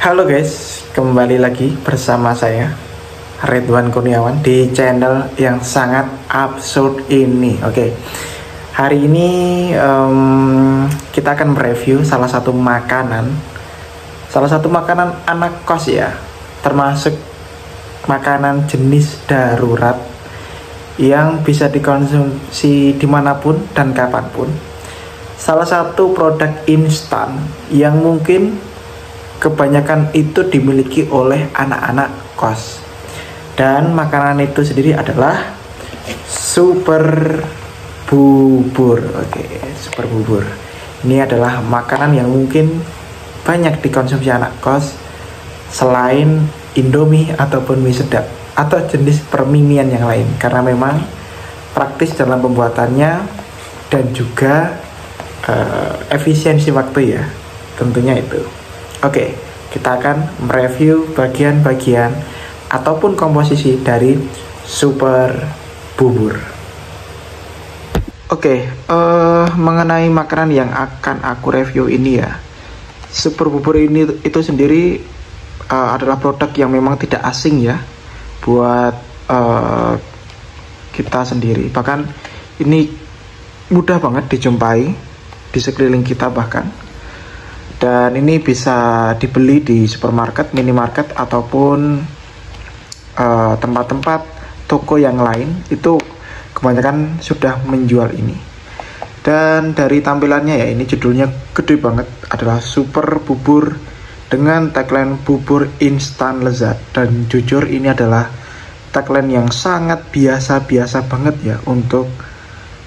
Halo guys, kembali lagi bersama saya Ridwan Kurniawan di channel yang sangat absurd ini. Oke, hari ini kita akan mereview salah satu makanan anak kos ya, termasuk makanan jenis darurat yang bisa dikonsumsi dimanapun dan kapanpun. Salah satu produk instan yang mungkin kebanyakan itu dimiliki oleh anak-anak kos. Dan makanan itu sendiri adalah super bubur. Oke, super bubur. Ini adalah makanan yang mungkin banyak dikonsumsi anak kos selain Indomie ataupun mie sedap atau jenis permimian yang lain, karena memang praktis dalam pembuatannya dan juga efisiensi waktu ya, tentunya itu. Oke, kita akan mereview bagian-bagian ataupun komposisi dari super bubur. Oke, mengenai makanan yang akan aku review ini ya, super bubur ini itu sendiri adalah produk yang memang tidak asing ya buat kita sendiri. Bahkan ini mudah banget dijumpai di sekeliling kita bahkan. Dan ini bisa dibeli di supermarket, minimarket, ataupun tempat-tempat toko yang lain. Itu kebanyakan sudah menjual ini. Dan dari tampilannya ya, ini judulnya gede banget, adalah super bubur dengan tagline bubur instan lezat. Dan jujur ini adalah tagline yang sangat biasa-biasa banget ya untuk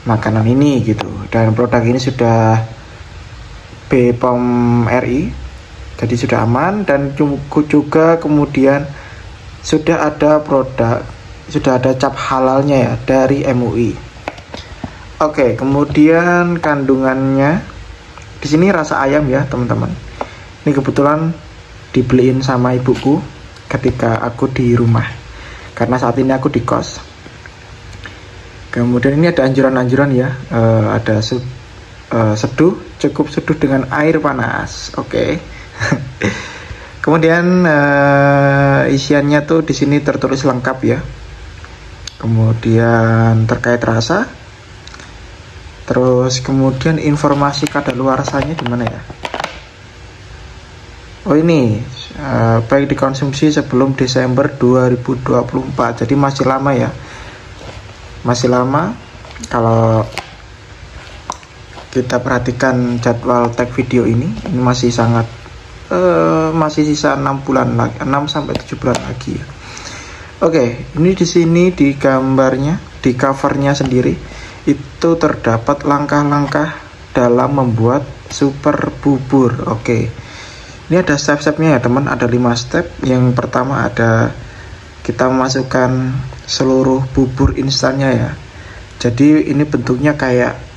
makanan ini gitu. Dan produk ini sudah BPOM RI, jadi sudah aman. Dan juga kemudian sudah ada cap halalnya ya dari MUI. Oke, kemudian kandungannya di sini rasa ayam ya teman-teman. Ini kebetulan dibeliin sama ibuku ketika aku di rumah, karena saat ini aku di kos. Kemudian ini ada anjuran-anjuran ya, ada cukup seduh dengan air panas. Oke. Kemudian isiannya tuh di sini tertulis lengkap ya. Kemudian terkait rasa. Terus kemudian informasi kadaluarsanya gimana ya? Oh ini baik dikonsumsi sebelum Desember 2024. Jadi masih lama ya. Masih lama kalau kita perhatikan jadwal tag video ini masih sangat masih sisa 6 bulan lagi, 6 sampai 7 bulan lagi ya. Oke, ini di sini di gambarnya, di covernya sendiri itu terdapat langkah-langkah dalam membuat super bubur. Oke. Ini ada step-stepnya ya, teman, ada 5 step. Yang pertama ada kita memasukkan seluruh bubur instannya ya. Jadi ini bentuknya kayak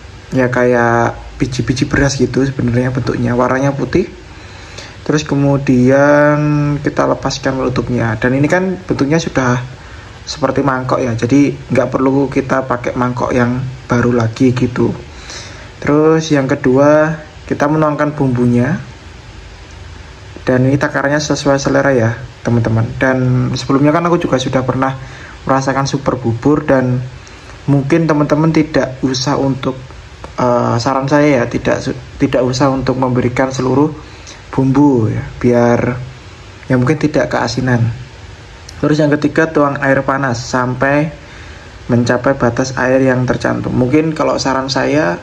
biji-biji beras gitu sebenarnya bentuknya, warnanya putih. Terus kemudian kita lepaskan penutupnya, dan ini kan bentuknya sudah seperti mangkok ya, jadi nggak perlu kita pakai mangkok yang baru lagi gitu. Terus yang kedua kita menuangkan bumbunya, dan ini takarannya sesuai selera ya teman-teman. Dan sebelumnya kan aku juga sudah pernah merasakan super bubur, dan mungkin teman-teman tidak usah untuk saran saya ya, tidak usah untuk memberikan seluruh bumbu ya, biar ya mungkin tidak keasinan. Terus yang ketiga, tuang air panas sampai mencapai batas air yang tercantum. Mungkin kalau saran saya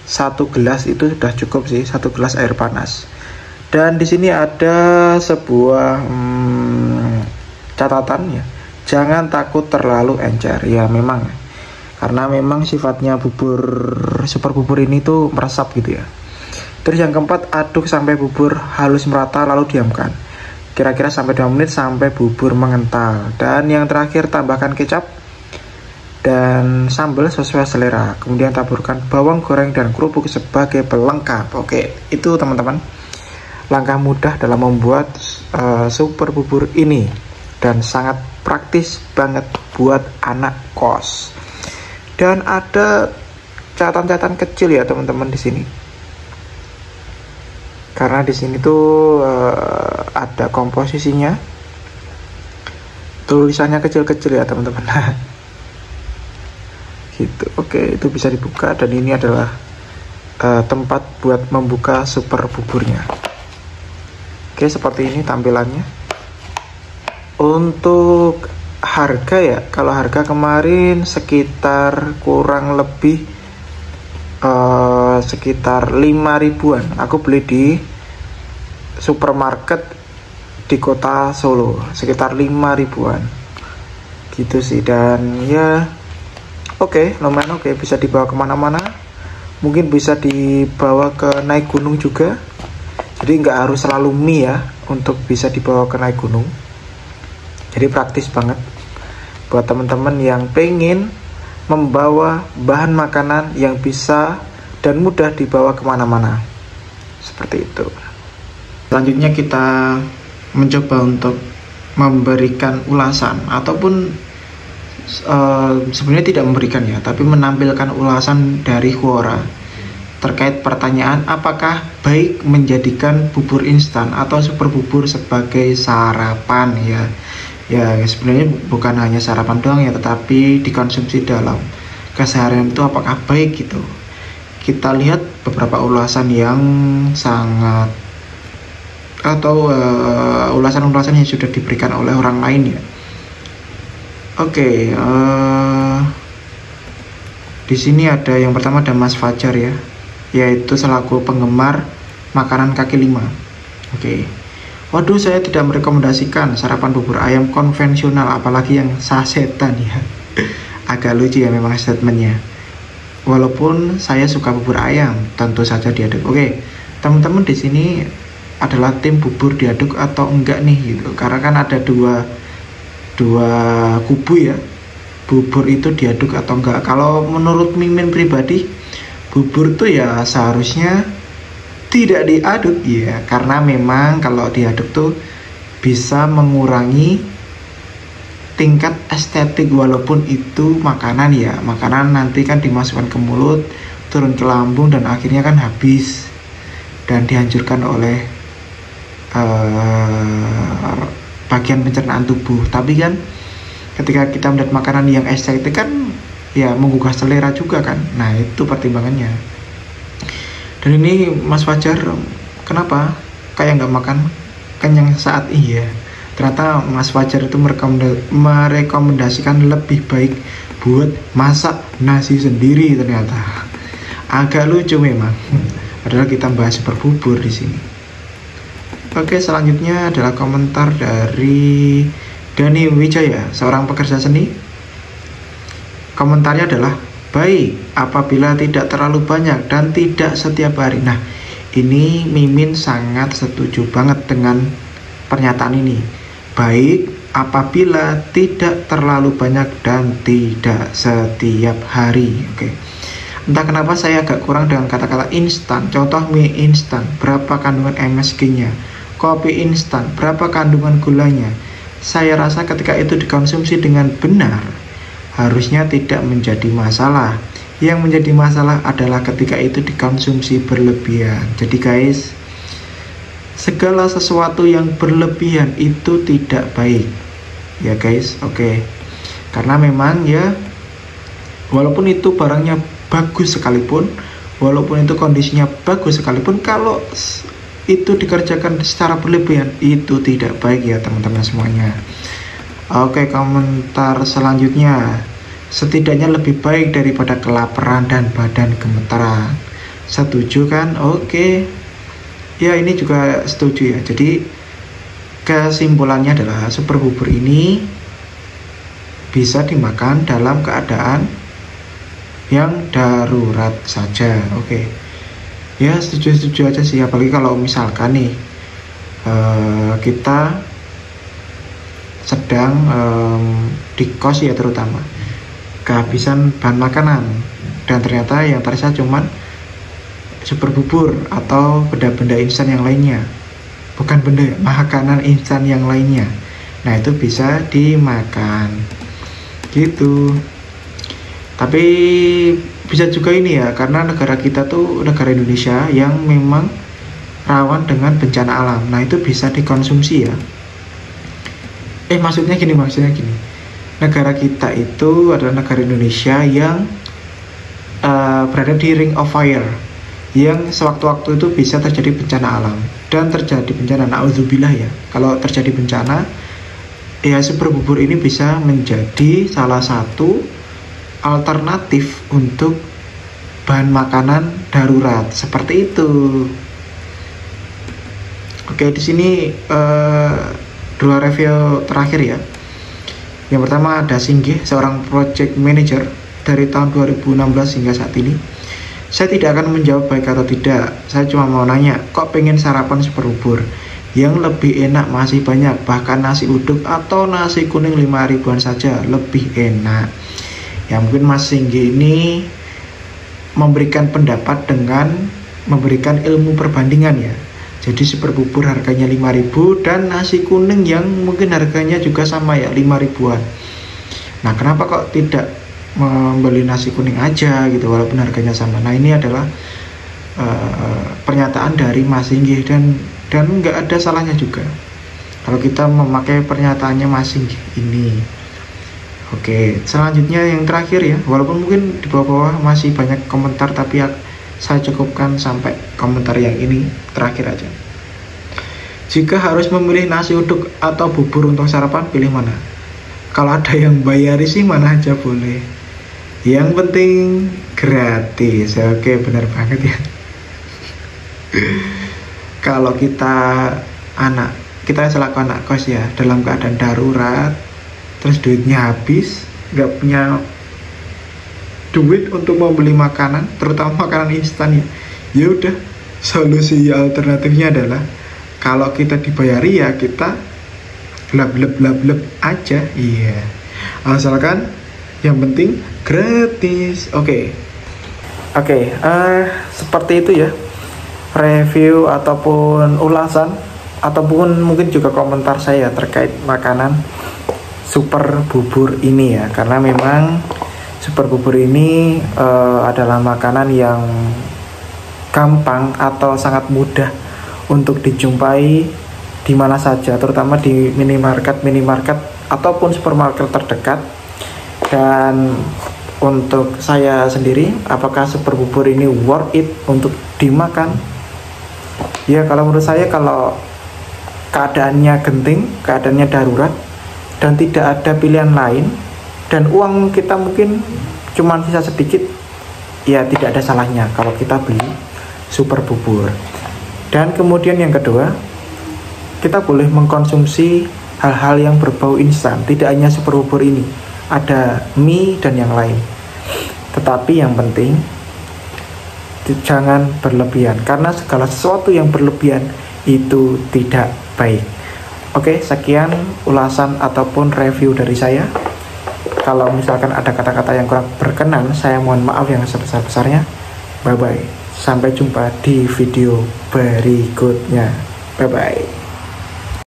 1 gelas itu sudah cukup sih, 1 gelas air panas. Dan di sini ada sebuah catatan ya, jangan takut terlalu encer ya, memang karena memang sifatnya super bubur ini tuh meresap gitu ya. Terus yang keempat, aduk sampai bubur halus merata lalu diamkan kira-kira sampai 2 menit sampai bubur mengental. Dan yang terakhir, tambahkan kecap dan sambal sesuai selera. Kemudian taburkan bawang goreng dan kerupuk sebagai pelengkap. Oke, itu teman-teman langkah mudah dalam membuat super bubur ini, dan sangat praktis banget buat anak kos. Dan ada catatan-catatan kecil ya teman-teman di sini. Karena di sini tuh ada komposisinya, tulisannya kecil-kecil ya teman-teman. Gitu. Oke, itu bisa dibuka, dan ini adalah tempat buat membuka super buburnya. Oke, seperti ini tampilannya. Untuk harga ya, kalau harga kemarin sekitar kurang lebih sekitar 5 ribuan. Aku beli di supermarket di kota Solo sekitar 5 ribuan gitu sih. Dan ya oke, lumayan oke, bisa dibawa kemana-mana, mungkin bisa dibawa ke naik gunung juga. Jadi nggak harus selalu mie ya untuk bisa dibawa ke naik gunung. Jadi praktis banget buat teman-teman yang pengen membawa bahan makanan yang bisa dan mudah dibawa kemana-mana, seperti itu. Selanjutnya kita mencoba untuk memberikan ulasan, ataupun sebenarnya tidak memberikan ya, tapi menampilkan ulasan dari Quora terkait pertanyaan apakah baik menjadikan bubur instan atau super bubur sebagai sarapan ya. Ya sebenarnya bukan hanya sarapan doang ya, tetapi dikonsumsi dalam keseharian itu apakah baik gitu. Kita lihat beberapa ulasan yang sangat, atau ulasan-ulasan yang sudah diberikan oleh orang lain ya. Oke, di sini ada yang pertama, ada Mas Fajar ya, yaitu selaku penggemar makanan kaki lima. Oke. Waduh, saya tidak merekomendasikan sarapan bubur ayam konvensional, apalagi yang sasetan ya. Agak lucu ya memang statementnya. Walaupun saya suka bubur ayam, tentu saja diaduk. Oke, teman-teman di sini adalah tim bubur diaduk atau enggak nih gitu. Karena kan ada dua kubu ya. Bubur itu diaduk atau enggak. Kalau menurut Mimin pribadi, bubur tuh ya seharusnya tidak diaduk ya, karena memang kalau diaduk tuh bisa mengurangi tingkat estetik, walaupun itu makanan ya, makanan nanti kan dimasukkan ke mulut, turun ke lambung, dan akhirnya kan habis dan dihancurkan oleh bagian pencernaan tubuh. Tapi kan ketika kita melihat makanan yang estetik kan ya menggugah selera juga kan. Nah itu pertimbangannya. Dan ini Mas Fajar, kenapa kayak nggak makan kenyang saat ini ya? Ternyata Mas Fajar itu merekomendasikan lebih baik buat masak nasi sendiri ternyata. Agak lucu memang. Padahal kita bahas super bubur di sini. Oke, selanjutnya adalah komentar dari Dani Wijaya, seorang pekerja seni. Komentarnya adalah baik apabila tidak terlalu banyak dan tidak setiap hari. Nah, ini Mimin sangat setuju banget dengan pernyataan ini. Baik apabila tidak terlalu banyak dan tidak setiap hari. Oke. Entah kenapa saya agak kurang dengan kata-kata instan. Contoh mie instan, berapa kandungan MSG-nya? Kopi instan, berapa kandungan gulanya? Saya rasa ketika itu dikonsumsi dengan benar, harusnya tidak menjadi masalah. Yang menjadi masalah adalah ketika itu dikonsumsi berlebihan. Jadi guys, segala sesuatu yang berlebihan itu tidak baik ya guys. Oke. Karena memang ya, walaupun itu barangnya bagus sekalipun, walaupun itu kondisinya bagus sekalipun, kalau itu dikerjakan secara berlebihan itu tidak baik ya teman-teman semuanya. Oke, komentar selanjutnya, setidaknya lebih baik daripada kelaparan dan badan gemetaran. Setuju kan? Oke. Ya, ini juga setuju ya. Jadi kesimpulannya adalah super bubur ini bisa dimakan dalam keadaan yang darurat saja. Oke. Ya, setuju-setuju aja sih, apalagi kalau misalkan nih kita sedang di kos ya, terutama kehabisan bahan makanan dan ternyata yang tersisa cuman super bubur atau benda-benda instan yang lainnya, bukan benda, makanan instan yang lainnya. Nah itu bisa dimakan gitu. Tapi bisa juga ini ya, karena negara kita tuh negara Indonesia yang memang rawan dengan bencana alam. Nah, itu bisa dikonsumsi ya. Maksudnya gini. Negara kita itu adalah negara Indonesia yang berada di ring of fire, yang sewaktu-waktu itu bisa terjadi bencana alam dan terjadi bencana, na'udzubillah ya. Kalau terjadi bencana, ya super bubur ini bisa menjadi salah satu alternatif untuk bahan makanan darurat seperti itu. Oke, di sini 2 review terakhir ya. Yang pertama ada Singgih, seorang project manager dari tahun 2016 hingga saat ini. Saya tidak akan menjawab baik atau tidak. Saya cuma mau nanya, kok pengen sarapan super bubur? Yang lebih enak masih banyak, bahkan nasi uduk atau nasi kuning 5 ribuan saja lebih enak. Ya mungkin Mas Singgih ini memberikan pendapat dengan memberikan ilmu perbandingan ya. Jadi super bubur harganya 5.000 dan nasi kuning yang mungkin harganya juga sama ya, 5 ribuan. Nah, kenapa kok tidak membeli nasi kuning aja gitu walaupun harganya sama? Nah, ini adalah pernyataan dari Mas Singgih dan nggak ada salahnya juga kalau kita memakai pernyataannya Mas Singgih ini. Oke, selanjutnya yang terakhir ya, walaupun mungkin di bawah-bawah masih banyak komentar, tapi saya cukupkan sampai komentar yang ini terakhir aja. Jika harus memilih nasi uduk atau bubur untuk sarapan, pilih mana? Kalau ada yang bayari sih mana aja boleh. Yang penting gratis. Oke, benar banget ya. Kalau kita selaku anak kos ya, dalam keadaan darurat, terus duitnya habis, nggak punya duit untuk membeli makanan, terutama makanan instan ya udah, solusi alternatifnya adalah kalau kita dibayari ya kita blab aja, iya, asalkan yang penting gratis. Oke, seperti itu ya review ataupun ulasan ataupun mungkin juga komentar saya terkait makanan super bubur ini ya, karena memang super bubur ini adalah makanan yang gampang atau sangat mudah untuk dijumpai di mana saja, terutama di minimarket ataupun supermarket terdekat. Dan untuk saya sendiri, apakah super bubur ini worth it untuk dimakan? Ya, kalau menurut saya, kalau keadaannya genting, keadaannya darurat, dan tidak ada pilihan lain, dan uang kita mungkin cuma sisa sedikit, ya tidak ada salahnya kalau kita beli super bubur. Dan kemudian yang kedua, kita boleh mengkonsumsi hal-hal yang berbau instan, tidak hanya super bubur ini, ada mie dan yang lain. Tetapi yang penting jangan berlebihan, karena segala sesuatu yang berlebihan itu tidak baik. Oke, sekian ulasan ataupun review dari saya. Kalau misalkan ada kata-kata yang kurang berkenan, saya mohon maaf yang sebesar-besarnya. Bye-bye. Sampai jumpa di video berikutnya. Bye-bye.